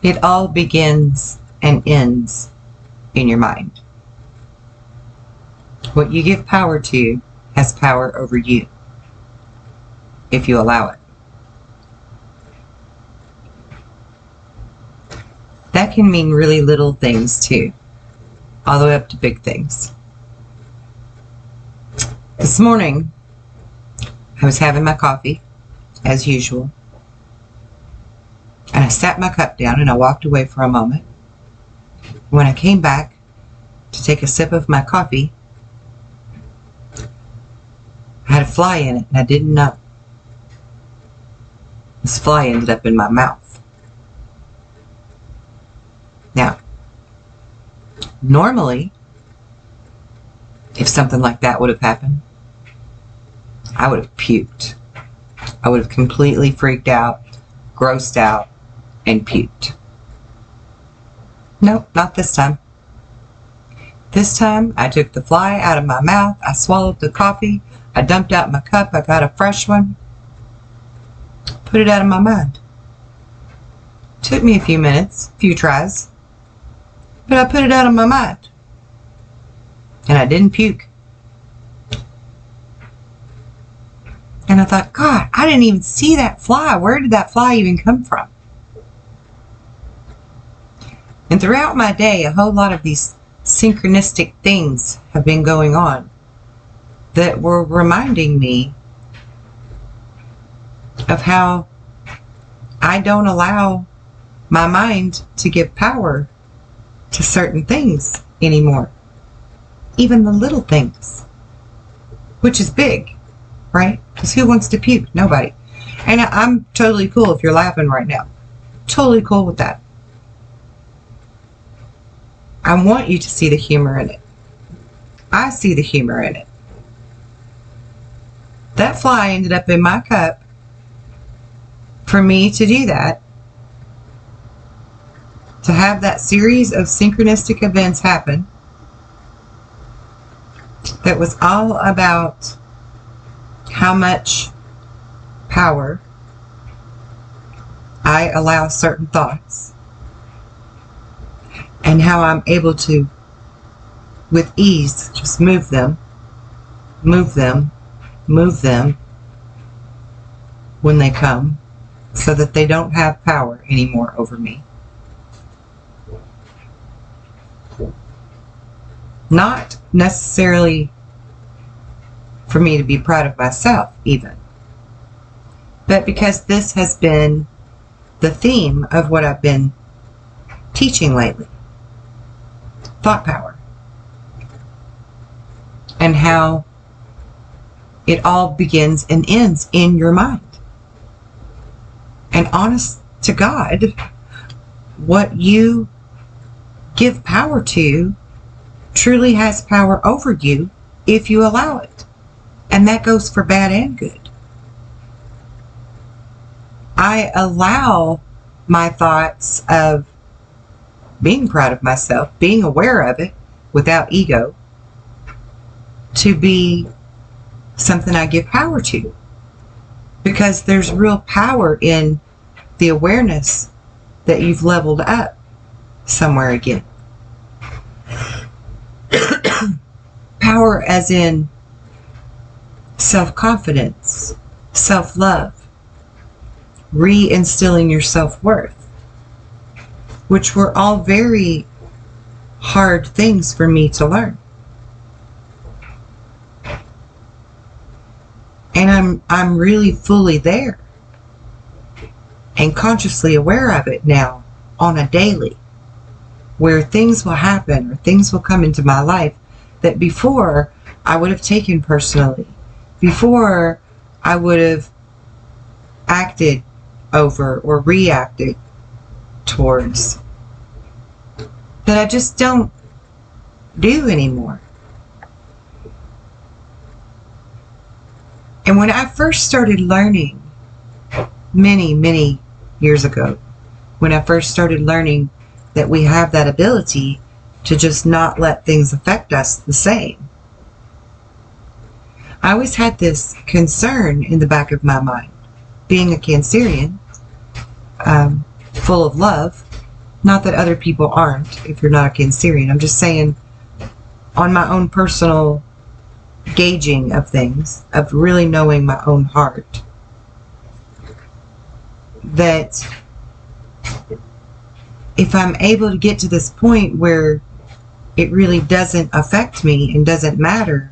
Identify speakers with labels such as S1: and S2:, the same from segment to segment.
S1: It all begins and ends in your mind. What you give power to has power over you, if you allow it. That can mean really little things too, all the way up to big things. This morning, I was having my coffee, as usual, and I sat my cup down and I walked away for a moment. When I came back to take a sip of my coffee, I had a fly in it and I didn't know. This fly ended up in my mouth. Now, normally, if something like that would have happened, I would have puked. I would have completely freaked out, grossed out, and puked. Nope, not this time. This time, I took the fly out of my mouth, I swallowed the coffee, I dumped out my cup, I got a fresh one, put it out of my mind. Took me a few minutes, a few tries, but I put it out of my mind. And I didn't puke. And I thought, God, I didn't even see that fly. Where did that fly even come from? And throughout my day, a whole lot of these synchronistic things have been going on that were reminding me of how I don't allow my mind to give power to certain things anymore. Even the little things, which is big, right? Because who wants to puke? Nobody. And I'm totally cool if you're laughing right now. Totally cool with that. I want you to see the humor in it. I see the humor in it. That fly ended up in my cup. For me to do that, to have that series of synchronistic events happen, that was all about how much power I allow certain thoughts and how I'm able to, with ease, just move them when they come, so that they don't have power anymore over me. Not necessarily for me to be proud of myself even, but because this has been the theme of what I've been teaching lately. Thought power. And how it all begins and ends in your mind. And honest to God, what you give power to truly has power over you if you allow it. And that goes for bad and good. I allow my thoughts of being proud of myself, being aware of it without ego, to be something I give power to. Because there's real power in the awareness that you've leveled up somewhere again. Power as in self-confidence, self-love, reinstilling your self-worth, which were all very hard things for me to learn. And I'm really fully there and consciously aware of it now on a daily, where things will happen or things will come into my life that before I would have taken personally, before I would have acted over or reacted towards, that I just don't do anymore. And when I first started learning, many years ago, when I first started learning that we have that ability to just not let things affect us the same, I always had this concern in the back of my mind, being a Cancerian, full of love, Not that other people aren't, if you're not a Cancerian. I'm just saying, on my own personal gauging of things, of really knowing my own heart, that if I'm able to get to this point where it really doesn't affect me and doesn't matter,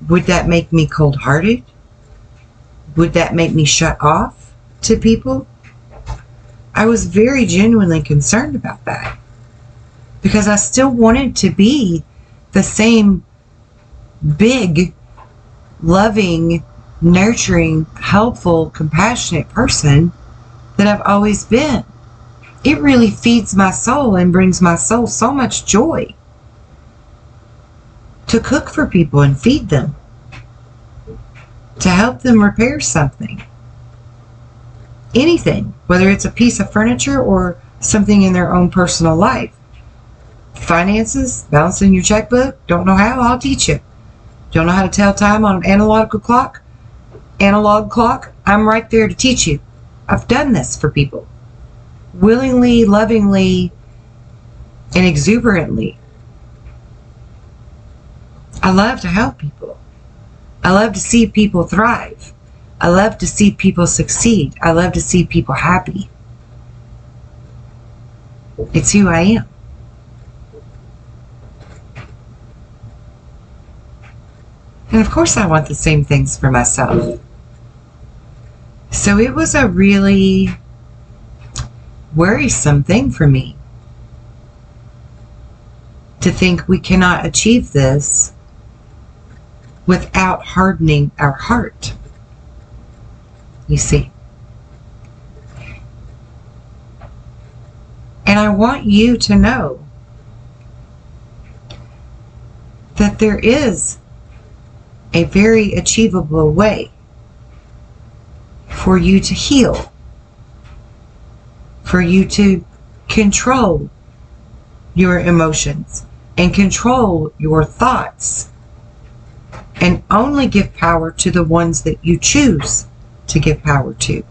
S1: would that make me cold-hearted? Would that make me shut off to people? I was very genuinely concerned about that, because I still wanted to be the same big, loving, nurturing, helpful, compassionate person that I've always been. It really feeds my soul and brings my soul so much joy to cook for people and feed them, to help them repair something. Anything, whether it's a piece of furniture or something in their own personal life. Finances, balancing your checkbook, don't know how, I'll teach you. Don't know how to tell time on an analog clock, I'm right there to teach you. I've done this for people. Willingly, lovingly, and exuberantly. I love to help people. I love to see people thrive. I love to see people succeed. I love to see people happy. It's who I am. And of course I want the same things for myself. So it was a really worrisome thing for me to think we cannot achieve this without hardening our heart. You see. And I want you to know that there is a very achievable way for you to heal, for you to control your emotions and control your thoughts, and only give power to the ones that you choose to give power to.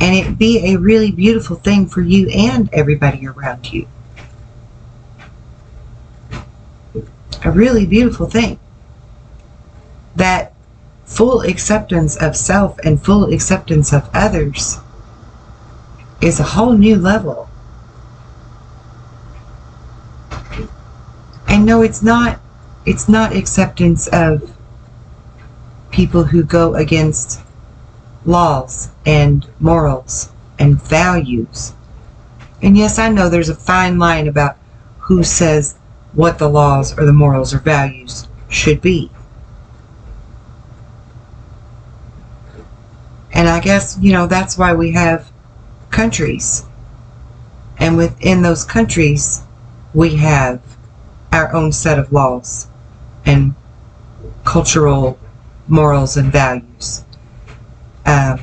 S1: And it be a really beautiful thing for you and everybody around you. A really beautiful thing. That full acceptance of self and full acceptance of others is a whole new level. And no, it's not acceptance of people who go against laws and morals and values. And yes, I know there's a fine line about who says what the laws or the morals or values should be. And I guess, that's why we have countries. And within those countries, we have our own set of laws and cultural morals and values. I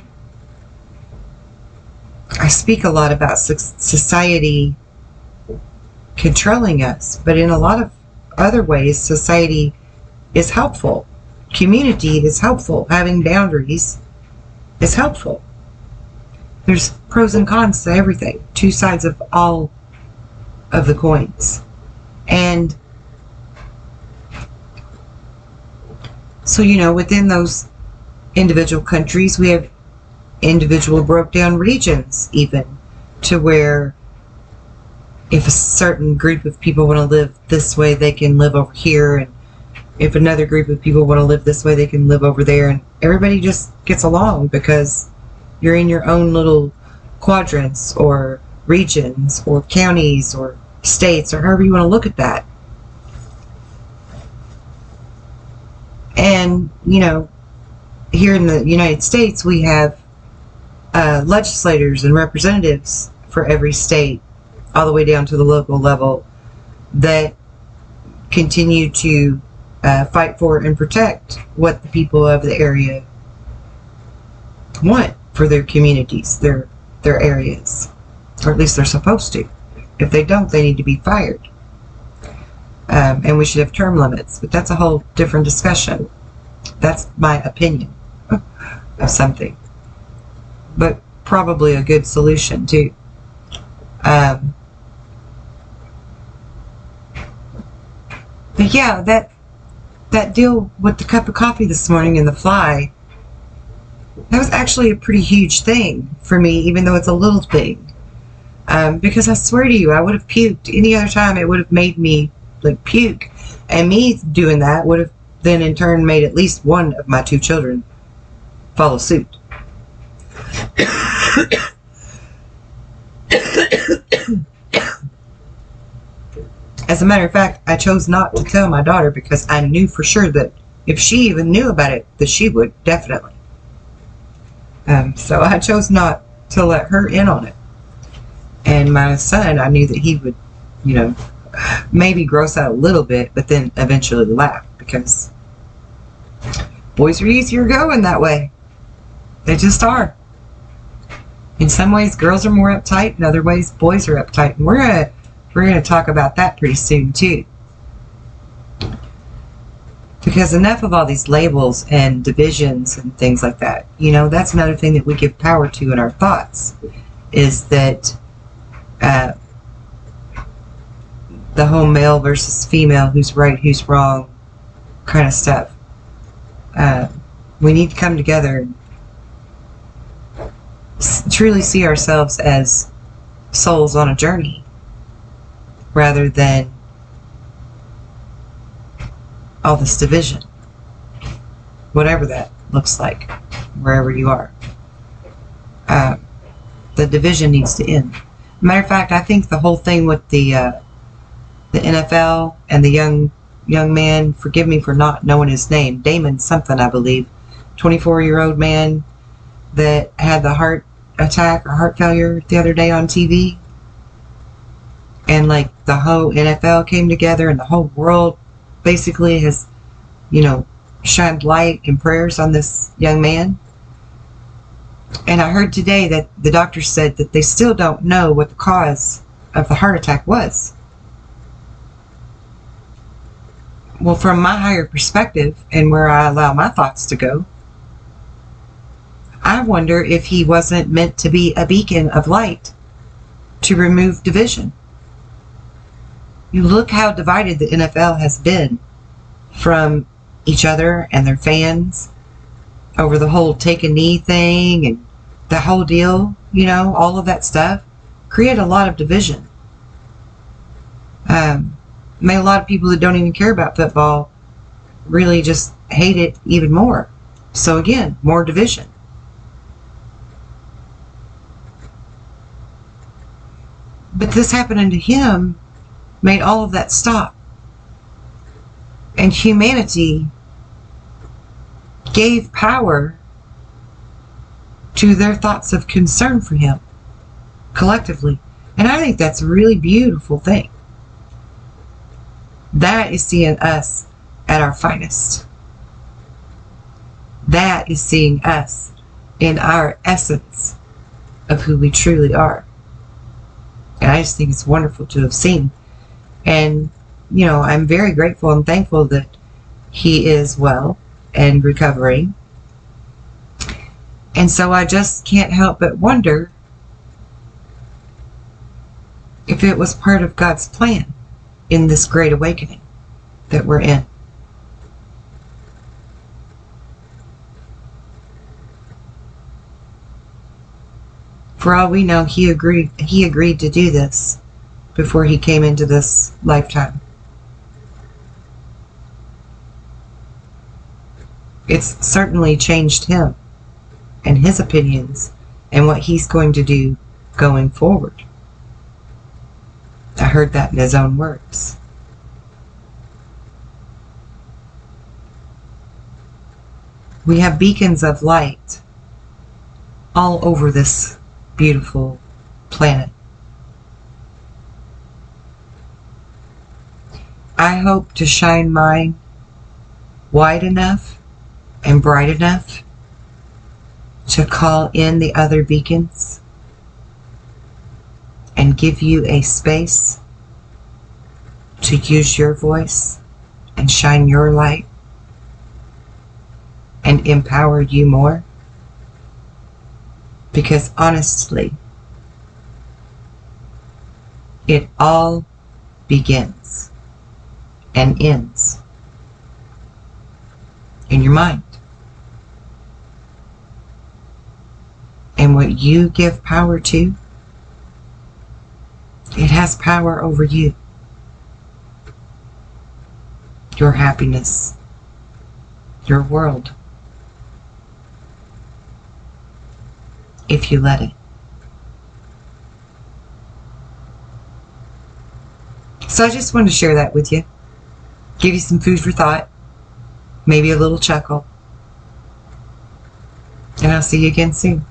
S1: speak a lot about society controlling us, but in a lot of other ways, society is helpful. Community is helpful. Having boundaries is helpful. There's pros and cons to everything. Two sides of all of the coins. And so, within those individual countries, we have individual broke down regions, even to where if a certain group of people want to live this way, they can live over here, and if another group of people want to live this way, they can live over there, and everybody just gets along because you're in your own little quadrants or regions or counties or states or however you want to look at that. And, here in the United States, we have legislators and representatives for every state, all the way down to the local level, that continue to fight for and protect what the people of the area want for their communities, their areas, or at least they're supposed to. If they don't, they need to be fired. And we should have term limits, but that's a whole different discussion. That's my opinion of something. But probably a good solution too. But yeah, that deal with the cup of coffee this morning and the fly, that was actually a pretty huge thing for me, even though it's a little thing. Because I swear to you, I would have puked any other time. It would have made me like puke, and me doing that would have then in turn made at least one of my 2 children follow suit. As a matter of fact, I chose not to tell my daughter because I knew for sure that if she even knew about it, that she would definitely. So I chose not to let her in on it. And my son, I knew that he would, you know, maybe gross out a little bit, but then eventually laugh, because boys are easier going that way. They just are. In some ways, girls are more uptight. In other ways, boys are uptight. And we're gonna talk about that pretty soon too. Because enough of all these labels and divisions and things like that. You know, that's another thing that we give power to in our thoughts, is that the whole male versus female, who's right, who's wrong kind of stuff. We need to come together and truly see ourselves as souls on a journey, rather than all this division, whatever that looks like, wherever you are. The division needs to end. Matter of fact, I think the whole thing with the NFL and the young man, forgive me for not knowing his name, Damon something, I believe, 24-year-old man that had the heart attack or heart failure the other day on TV. And like the whole NFL came together and the whole world basically has, you know, shined light and prayers on this young man. And I heard today that the doctor said that they still don't know what the cause of the heart attack was. Well, from my higher perspective and where I allow my thoughts to go, I wonder if he wasn't meant to be a beacon of light to remove division. You look how divided the NFL has been from each other and their fans over the whole take a knee thing and the whole deal, you know, all of that stuff create a lot of division. Made a lot of people that don't even care about football really just hate it even more. So again, more division. But this happening to him made all of that stop. And humanity gave power to their thoughts of concern for him collectively. And I think that's a really beautiful thing. That is seeing us at our finest. That is seeing us in our essence of who we truly are. And I just think it's wonderful to have seen. And, you know, I'm very grateful and thankful that he is well and recovering. And so I just can't help but wonder if it was part of God's plan in this great awakening that we're in. For all we know, he agreed to do this before he came into this lifetime. It's certainly changed him and his opinions and what he's going to do going forward. I heard that in his own words. We have beacons of light all over this beautiful planet. I hope to shine mine wide enough and bright enough to call in the other beacons and give you a space to use your voice and shine your light and empower you more. Because honestly, it all begins and ends in your mind. And what you give power to, it has power over you. Your happiness, your world, if you let it. So I just wanted to share that with you. Give you some food for thought. Maybe a little chuckle. And I'll see you again soon.